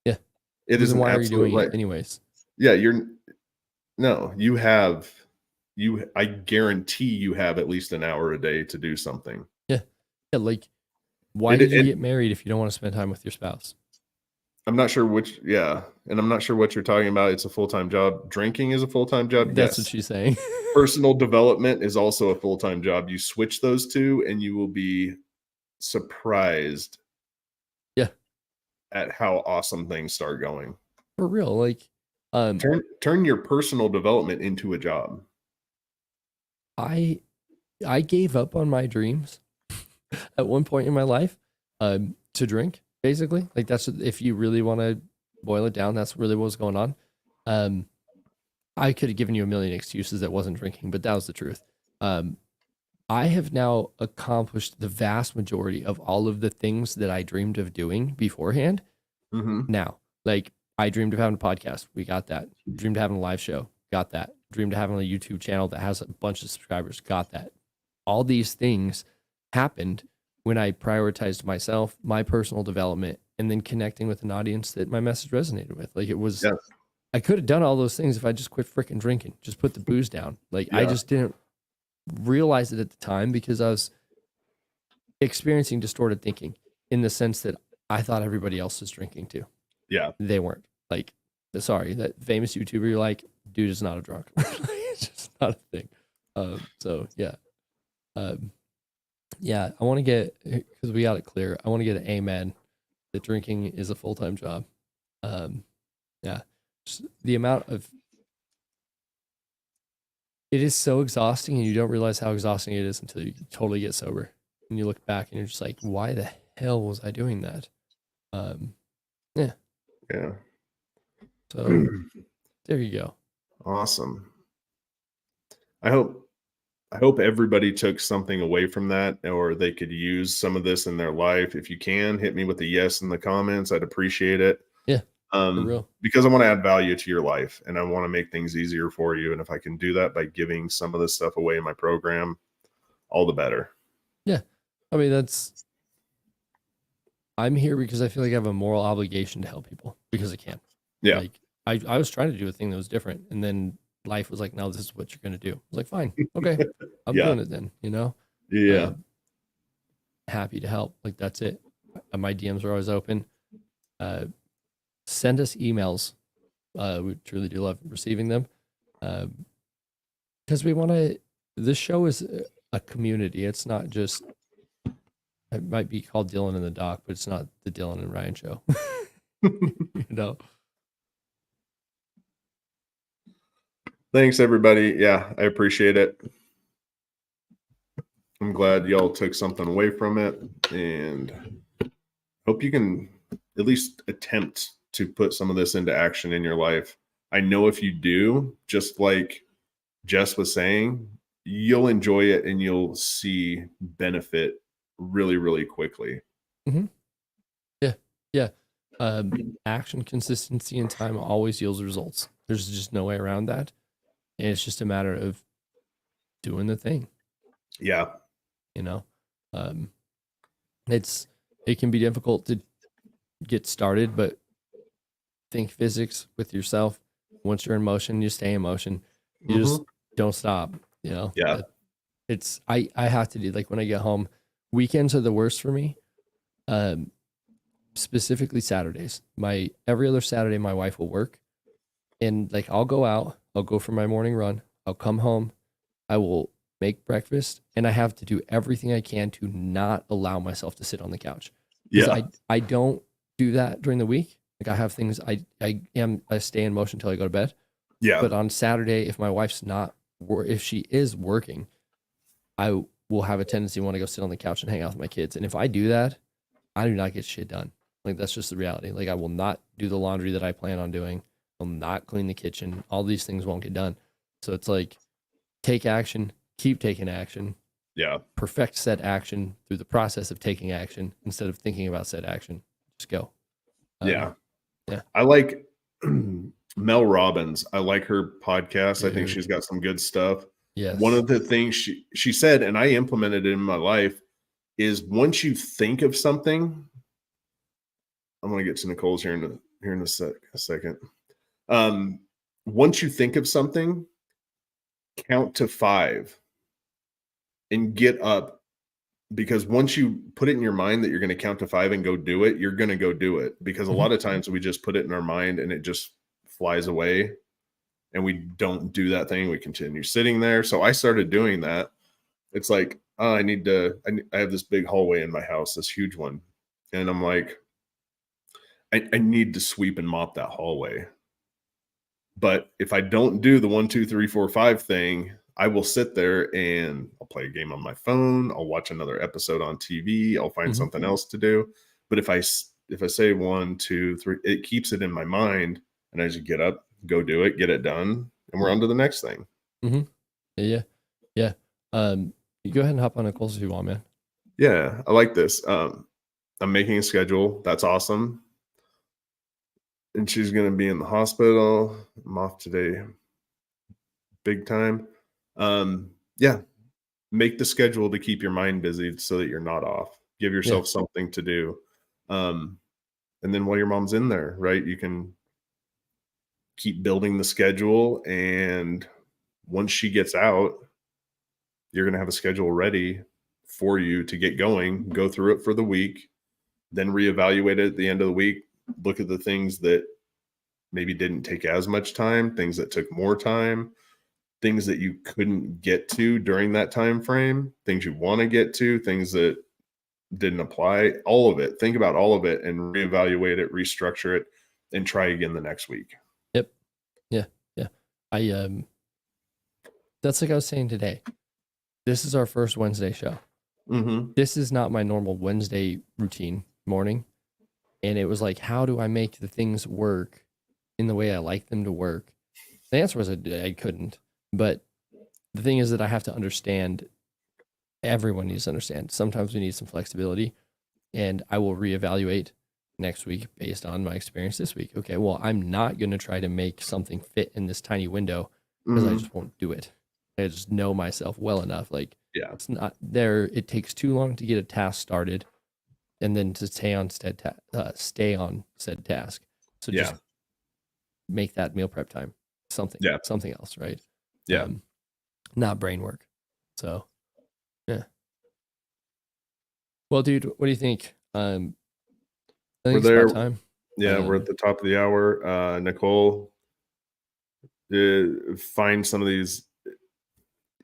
yeah. It Well, is then an why are you absolute doing lie. it anyways? Yeah, you're no, you have I guarantee you have at least an hour a day to do something. Yeah, yeah. Like, why And did you and get married if you don't want to spend time with your spouse? I'm not sure which yeah, and I'm not sure what you're talking about. It's a full-time job. Drinking is a full-time job? That's what Yes. she's saying. Personal development is also a full-time job. You switch those 2 and you will be surprised Yeah, at how awesome things start going. for real. Like, um, Turn your personal development into a job. I I gave up on my dreams at one point in my life, to drink. Basically, like that's if you really want to boil it down, that's really what was going on. Um, I could have given you a million excuses that wasn't drinking, but that was the truth. Um, I have now accomplished the vast majority of all of the things that I dreamed of doing beforehand. Mhm. Now, like I dreamed of having a podcast. We got that. Dreamed of having a live show. Got that. Dreamed of having a YouTube channel that has a bunch of subscribers. Got that. All these things happened when I prioritized myself, my personal development, and then connecting with an audience that my message resonated with. Like it was, Yes. I could have done all those things if I just quit freaking drinking, just put the booze down. Like I Yeah. just didn't realize it at the time because I was experiencing distorted thinking in the sense that I thought everybody else was drinking too. Yeah. They weren't. Like, sorry, that famous YouTuber you're like, dude is not a drunk. It's just not a thing. So yeah. Um, yeah, I want to get, because we got it clear, I want to get an amen that drinking is a full-time job. Yeah. Just the amount of, it is so exhausting and you don't realize how exhausting it is until you totally get sober and you look back and you're just like, why the hell was I doing that? Yeah. Yeah. So there you go. Awesome. I hope everybody took something away from that or they could use some of this in their life. If you can, hit me with a yes in the comments. I'd appreciate it. Yeah, for real. Because I want to add value to your life and I want to make things easier for you. And if I can do that by giving some of this stuff away in my program, all the better. Yeah. I mean, I'm here because I feel like I have a moral obligation to help people because I can. Yeah. Like I was trying to do a thing that was different and then life was like, no, this is what you're going to do. I was like, fine. Okay. I'm Yeah. doing it then, you know? Yeah. Happy to help. Like that's it. My DMs are always open. Send us emails. We truly do love receiving them. Because we want to, this show is a community. It's not just, it might be called Dillon and the Doc, but it's not the Dillon and Ryan show. You know? Thanks, everybody. Yeah, I appreciate it. I'm glad y'all took something away from it and hope you can at least attempt to put some of this into action in your life. I know if you do, just like Jess was saying, you'll enjoy it and you'll see benefit really, really quickly. Mm-hmm. Yeah. Yeah. Action, consistency, and time always yields results. There's just no way around that. And it's just a matter of doing the thing, Yeah. you know? It can be difficult to get started, but think physics with yourself. Once you're in motion, you stay in motion. You just don't stop, you know? Yeah. I have to do, like when I get home, weekends are the worst for me. Specifically Saturdays. Every other Saturday, my wife will work and like I'll go out, I'll go for my morning run, I'll come home, I will make breakfast, and I have to do everything I can to not allow myself to sit on the couch. Because Yeah. I don't do that during the week. Like I have things I stay in motion until I go to bed. Yeah. But on Saturday, if my wife's not, or if she is working, I will have a tendency to want to go sit on the couch and hang out with my kids. And if I do that, I do not get shit done. Like, that's just the reality. Like, I will not do the laundry that I plan on doing. I'll not clean the kitchen. All these things won't get done. So it's like, take action, keep taking action, Yeah. perfect said action through the process of taking action instead of thinking about said action. Just go. Yeah. Yeah. I like Mel Robbins. I like her podcast. I think Dude. she's got some good stuff. Yes. One of the things she said, and I implemented it in my life, is once you think of something, I'm going to get to Nicole's here in a second. Once you think of something, count to 5 and get up, because once you put it in your mind that you're going to count to 5 and go do it, you're going to go do it, because a lot of times we just put it in our mind and it just flies away and we don't do that thing. We continue sitting there. So I started doing that. It's like, oh, I have this big hallway in my house, this huge one. And I'm like, I need to sweep and mop that hallway. But if I don't do the 1, 2, 3, 4, 5 thing, I will sit there and I'll play a game on my phone. I'll watch another episode on TV. I'll find something else to do. But if I say 1, 2, 3, it keeps it in my mind, and I just get up, go do it, get it done, and we're on to the next thing. Yeah. You go ahead and hop on Nicole's if you want, man. Yeah, I like this. I'm making a schedule. That's awesome. And she's going to be in the hospital. I'm off today. Big time. Yeah. Make the schedule to keep your mind busy so that you're not off. Give yourself something to do. And then while your mom's in there, right, you can keep building the schedule. And once she gets out, you're going to have a schedule ready for you to get going, go through it for the week, then reevaluate it at the end of the week. Look at the things that maybe didn't take as much time, things that took more time, things that you couldn't get to during that time frame, things you want to get to, things that didn't apply, all of it. Think about all of it and reevaluate it, restructure it, and try again the next week. Yep. Yeah. That's like I was saying today. This is our first Wednesday show. This is not my normal Wednesday routine morning. And it was like, how do I make the things work in the way I like them to work? The answer was I couldn't. But the thing is that I have to understand, everyone needs to understand. Sometimes we need some flexibility, and I will reevaluate next week based on my experience this week. Okay, well, I'm not going to try to make something fit in this tiny window because I just won't do it. I just know myself well enough. Like, it's not there. It takes too long to get a task started and then to stay on said task. So just make that meal prep time something else, right? Not brain work. So yeah. Well, dude, what do you think? I think it's about time. Yeah, we're at the top of the hour. Nicole, find some of these.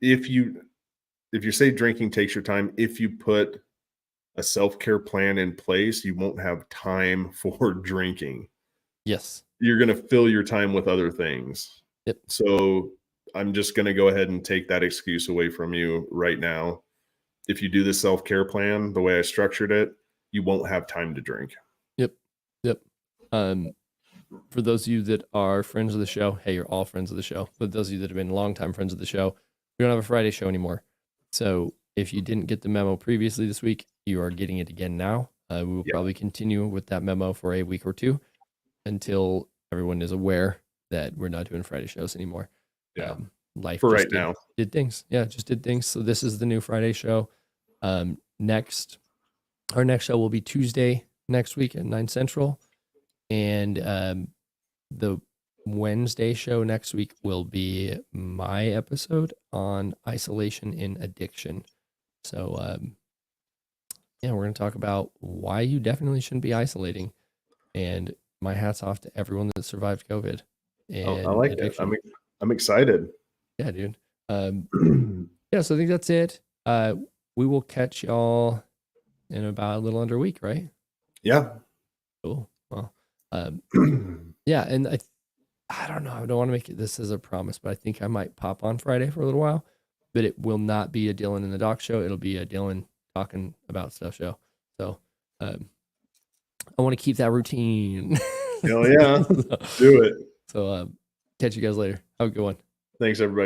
If you say drinking takes your time, if you put a self-care plan in place, you won't have time for drinking. Yes. You're going to fill your time with other things. Yep. So I'm just going to go ahead and take that excuse away from you right now. If you do the self-care plan the way I structured it, you won't have time to drink. Yep. For those of you that are friends of the show, hey, you're all friends of the show. But those of you that have been longtime friends of the show, we don't have a Friday show anymore. So if you didn't get the memo previously this week, you are getting it again now. We will probably continue with that memo for a week or two until everyone is aware that we're not doing Friday shows anymore. Life for just right now did things. Yeah, just did things. So this is the new Friday show. Our next show will be Tuesday next week at 9 Central. And the Wednesday show next week will be my episode on isolation in addiction. So, we're going to talk about why you definitely shouldn't be isolating. And my hat's off to everyone that survived COVID. And I like addiction. It. I'm excited. Yeah, dude. So I think that's it. We will catch y'all in about a little under a week, right? Yeah. Cool. Well, yeah, and I don't know. I don't want to make this as a promise, but I think I might pop on Friday for a little while. but it will not be a Dillon in the Doc show. It'll be a Dillon talking about stuff show. So I want to keep that routine. Hell yeah. Do it. So catch you guys later. Have a good one. Thanks, everybody.